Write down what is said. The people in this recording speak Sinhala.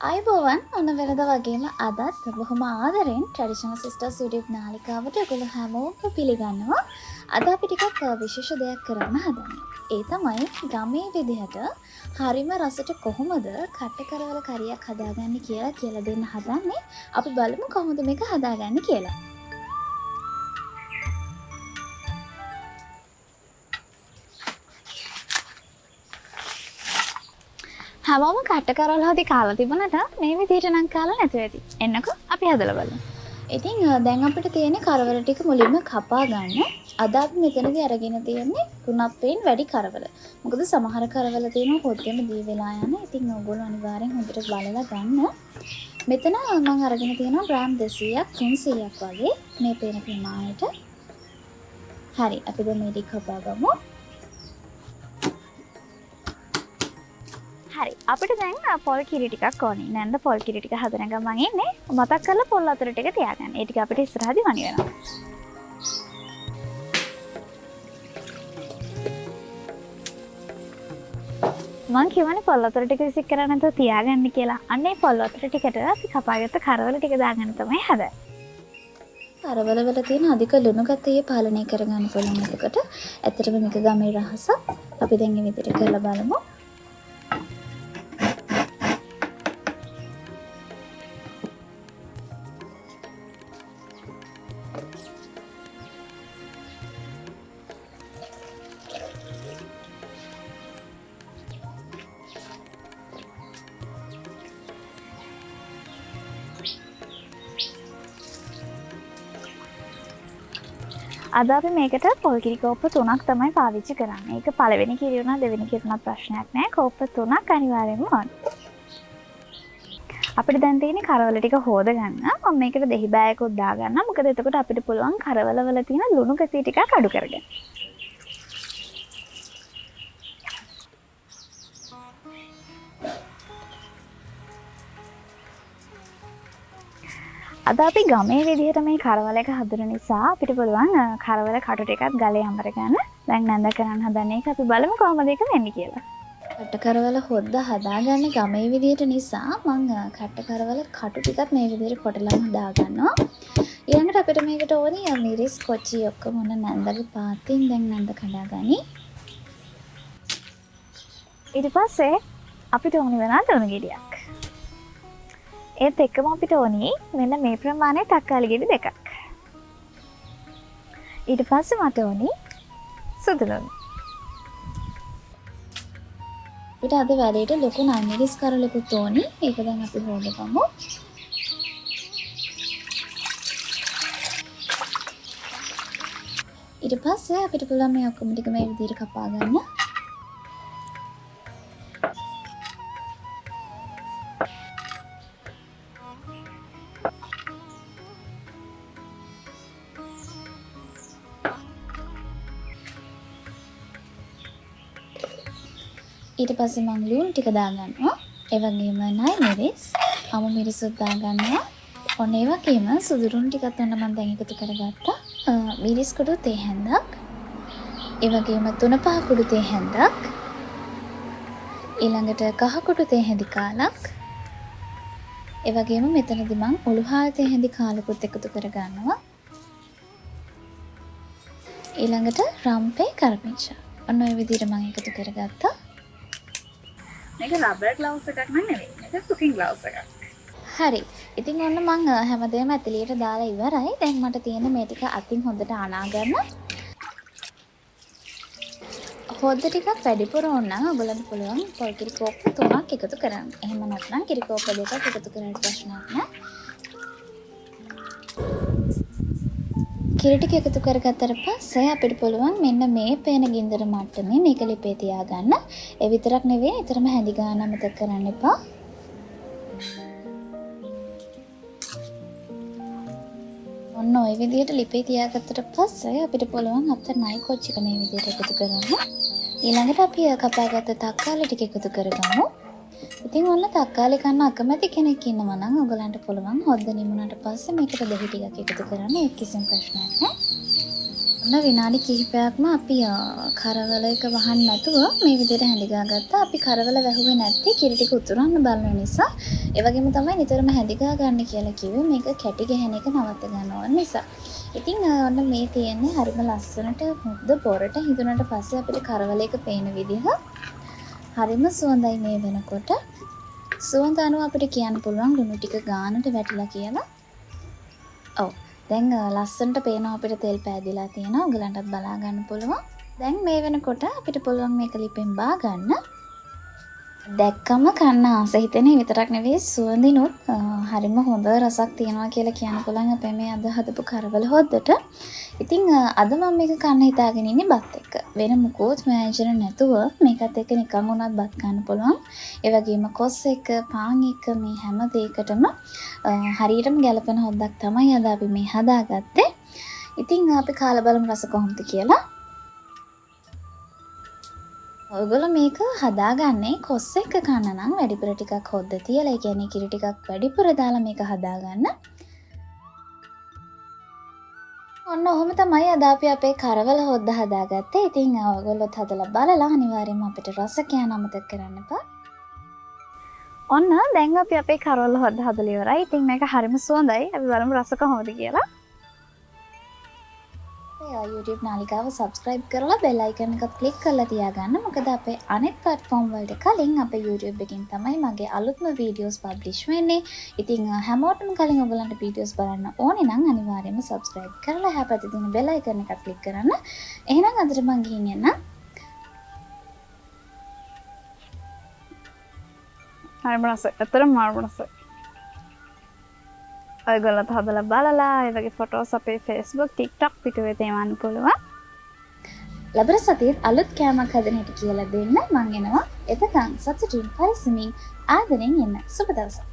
අයිබෝවන් ඔන්න වෙනද වගේම අදත් බොහොම ආදරෙන් Traditional Sisters YouTube නාලිකාවට ඔයගොල්ලෝ හැමෝම පිළිගන්නවා. අද අපි ටිකක් විශේෂ දෙයක් කරන්න හදන්නේ. ඒ තමයි ගමේ විදිහට හරිම රසට කොහොමද කට්ට කරවල කරියක් හදාගන්නේ කියලා දෙන්න හදන්නේ. අපි බලමු කොහොමද මේක හදාගන්නේ කියලා. හැමෝම කට්ට කරවල හොදි කාලා තිබුණාට මේ විදිහට නම් කාලා නැතුව ඇති. එන්නකෝ අපි හදලා බලමු. ඉතින් දැන් අපිට තියෙන්නේ කරවල ටික මුලින්ම කපා ගන්න. අද අපි මෙතනදී අරගෙන තියෙන්නේ 3ක් වැඩි කරවල. මොකද සමහර කරවල තියෙනවා පොත්තෙම දී වෙලා යන. ඉතින් ඕගොල්ලෝ අනිවාර්යෙන් හොඳට බලලා ගන්න. මෙතන මම අරගෙන තියෙනවා ග්‍රෑම් 200ක් 300ක් වගේ මේ පේන ප්‍රමාණයට. හරි අපි දැන් මේ ටික කපා ගමු. හරි අපිට දැන් පොල් කිරි ටිකක් ඕනේ. නැන්ද පොල් කිරි ටික හදන ගමන් ඉන්නේ. මතක් කරලා පොල් අතර ටික තියාගන්න. ඒ ටික අපිට ඉස්සරහදී වණි වෙනවා. මං කියවනේ පොල් අතර ටික විසික් කරන්න නැතුව තියාගන්න කියලා. අන්න ඒ පොල් අතර ටිකට අපි කපාගත්ත කරවල ටික දාගන්න තමයි හදන්නේ. කරවල වල තියෙන අධික ලුණු ගතිය පාලනය කරගන්න පුළුවන් එකට. ඇත්තටම මේක ගමේ රහස. අපි දැන් මේ විදිහට කරලා බලමු. අද අපි මේකට පොල් කිරි කෝප්ප 3ක් තමයි පාවිච්චි කරන්නේ. ඒක පළවෙනි කිරි වුණා දෙවෙනි කිරි වුණා ප්‍රශ්නයක් නෑ. කෝප්ප 3ක් අනිවාර්යෙන්ම ඕන. අපිට දැන් තියෙන්නේ කරවල ටික හොද ගන්න. මම මේකට දෙහි බෑයකුත් දාගන්නම්. මොකද එතකොට අපිට පුළුවන් කරවල වල තියෙන ලුණු ගතිය ටිකක් අඩු කරගන්න. අද අපි ගමේ විදිහට මේ කරවල එක හදන නිසා අපිට පුළුවන් කරවල කටු ටිකක් ගලේ අඹර ගන්න. දැන් නැන්ද කරන්න හදන්නේ ඒක අපි බලමු කොහොමද ඒක වෙන්නේ කියලා. කට්ට කරවල හොද්ද හදාගන්නේ ගමේ විදිහට නිසා මම කට්ට කරවල කටු ටිකක් මේ විදිහට කොටලා හදා ගන්නවා. ඊළඟට අපිට මේකට ඕනේ මිරිස් කොච්චි ඔක්කොම මොන නැන්දගේ පාතින් දැන් නැන්ද කඩාගනි. ඊට පස්සේ අපිට ඕනේ වෙනා දුණු ගෙඩියක්. ඒත් එක්කම අපිට ඕනේ මෙන්න මේ ප්‍රමාණය තක්කාලි ගෙඩි දෙකක්. ඊට පස්සේ මට ඕනේ සුදු ලුණු. ඊට අද වැඩේට ලොකු නන්නිරිස් කරලකුත් ඕනේ. ඒක දැන් අපි හොදගමු. ඊට පස්සේ අපිට පුළුවන් මේ ඔක්කොම ටික මේ විදිහට කපා ගන්න. ඊට පස්සේ මම ලුණු ටික දාගන්නවා. ඒ වගේම නයි මිරිස්, අමු මිරිසුත් දාගන්නවා. ඔන්න ඒ වගේම සුදු ලුණු ටිකත් ඔන්න මම දැන් එකතු කරගත්තා. මිරිස් කුඩු තේ හැන්දක්. ඒ වගේම 3-5 කුඩු තේ හැන්දක්. ඊළඟට කහ කුඩු තේ හැඳි කාලක්. ඒ වගේම මෙතනදි මම උළුහාල් තේ හැඳි කාලකුත් එකතු කරගන්නවා. ඊළඟට රම්පේ කරපිංචා. ඔන්න ඔය විදිහට මම එකතු කරගත්තා. මේක රබර් ග්ලව්ස් එකක් නෙවෙයි. මේක කුකින් ග්ලව්ස් එකක්. හරි. ඉතින් ඔන්න මම හැමදේම ඇතුළියට දාලා ඉවරයි. දැන් මට තියෙන මේ ටික අතින් හොඳට අනා ගන්න. හොද්ද ටිකක් වැඩිපුර ඕන නම් ඔයගොල්ලන්ට පුළුවන් පොල් කිරි කෝප්ප 3ක් එකතු කරන්න. එහෙම නැත්නම් කිරි කෝප්ප 2ක් එකතු කරන්න ප්‍රශ්නයක් නෑ. කිරි ටික එකතු කරගත්තට පස්සේ අපිට පුළුවන් මෙන්න මේ පේන ගින්දර මට්ටමේ මේක ලිපේ තියාගන්න. ඒ විතරක් නෙවෙයි, ඊතරම හැඳි ගන්න අමතක කරන්න එපා. ඔන්න ඔය විදිහට ලිපේ තියාගත්තට පස්සේ අපිට පුළුවන් අපිට නයි කොච්චි එක මේ විදිහට එකතු කරන්න. ඊළඟට අපි කපාගත්ත තක්කාලි ටික එකතු කරගමු. ඉතින් ඔන්න තක්කාලි කන්න අකමැති කෙනෙක් ඉන්නවා නම් ඔයගලන්ට පුළුවන් හොද්ද නිමුණට පස්සේ මේකට දහි ටිකක් එකතු කරන්න. ඒක කිසිම ප්‍රශ්නයක් නෑ. ඔන්න විනාඩි කිහිපයක්ම අපි කරවල එක වහන්න නැතුව මේ විදිහට හැඳිගා ගත්තා. අපි කරවල වැහුවේ නැත්තේ කිරි ටික උතුරන්න බලන නිසා. ඒ වගේම තමයි නිතරම හැඳිගා ගන්න කියලා කිව්වේ මේක කැටි ගහන එක නවත්ත ගන්න ඕන නිසා. ඉතින් ඔන්න මේ තියෙන්නේ හරිම ලස්සනට මුද්ද පොරට හිඳුනට පස්සේ අපිට කරවල එක පේන විදිහ හරිම සුවඳයි මේ වෙනකොට. සුවඳ අනුව අපිට කියන්න පුළුවන් ලුණු ටික ගානට වැටිලා කියලා. ඔව්. දැන් ලස්සනට පේනවා අපිට තෙල් පෑදිලා තියෙනවා. ඔයගලන්ටත් බලා ගන්න පුළුවන්. දැන් මේ වෙනකොට අපිට පුළුවන් මේක ලිපෙන් බා ගන්න. දැක්කම කන්න ආස හිතෙන විතරක් නෙවෙයි සුවඳිනුත් හරිම හොඳ රසක් තියෙනවා කියලා කියන්න පුළුවන් අපේ මේ අද හදපු කරවල හොද්දට. ඉතින් අද මම මේක කන්න හිතාගෙන ඉන්නේ බත් එක්ක. වෙන මොකොත් ව්‍යංජන නැතුව මේකත් එක්ක නිකන් උනත් බත් ගන්න පුළුවන්. ඒ වගේම කොස් එක්ක පාන් එක්ක මේ හැම දෙයකටම හරියටම ගැලපෙන හොද්දක් තමයි අද අපි මේ හදාගත්තේ. ඉතින් අපි කාලා බලමු රස කොහොමද කියලා. ඔයගොල්ලෝ මේක හදාගන්නේ කොස් එක්ක කන්න නම් වැඩිපුර ටිකක් හොද්ද තියලා, ඒ කියන්නේ කිරි ටිකක් වැඩිපුර දාලා මේක හදාගන්න. ඔන්න ඔහොම තමයි අද අපි අපේ කරවල හොද්ද හදාගත්තේ. ඉතින් ඔයගොල්ලොත් හදලා බලලා අනිවාර්යයෙන්ම අපිට රස කියන්න අමතක කරන්න එපා. ඔන්න දැන් අපි අපේ කරවල හොද්ද හදලා ඉවරයි. ඉතින් මේක හරිම සුවඳයි. අපි බලමු රස කොහොමද කියලා. YouTube නාලිකාව subscribe කරලා bell icon එකත් click කරලා තියාගන්න. මොකද අපේ අනෙක් platform වලට කලින් අපේ YouTube එකෙන් තමයි මගේ අලුත්ම videos publish වෙන්නේ. ඉතින් හැමෝටම කලින් ඔයගලන්ට videos බලන්න ඕනේ නම් අනිවාර්යයෙන්ම subscribe කරලා හැපැත්තේ තියෙන bell icon එකත් click කරන්න. එහෙනම් අදට මම ගිහින් එන්න. හරිම රසයි. ඇත්තටම මාරු රසයි. ඔයගොල්ලොත් හදලා බලලා ඒ වගේ ෆොටෝස් අපේ Facebook, TikTok පිටුවේ තේමන්න පුළුවන්. ලබන සතියේ අලුත් කෑමක් හදන හැටි කියලා දෙන්න මම එනවා. එතකන් සතුටින් පරිස්සමින් ආදරෙන් ඉන්න. සුබ දවසක්.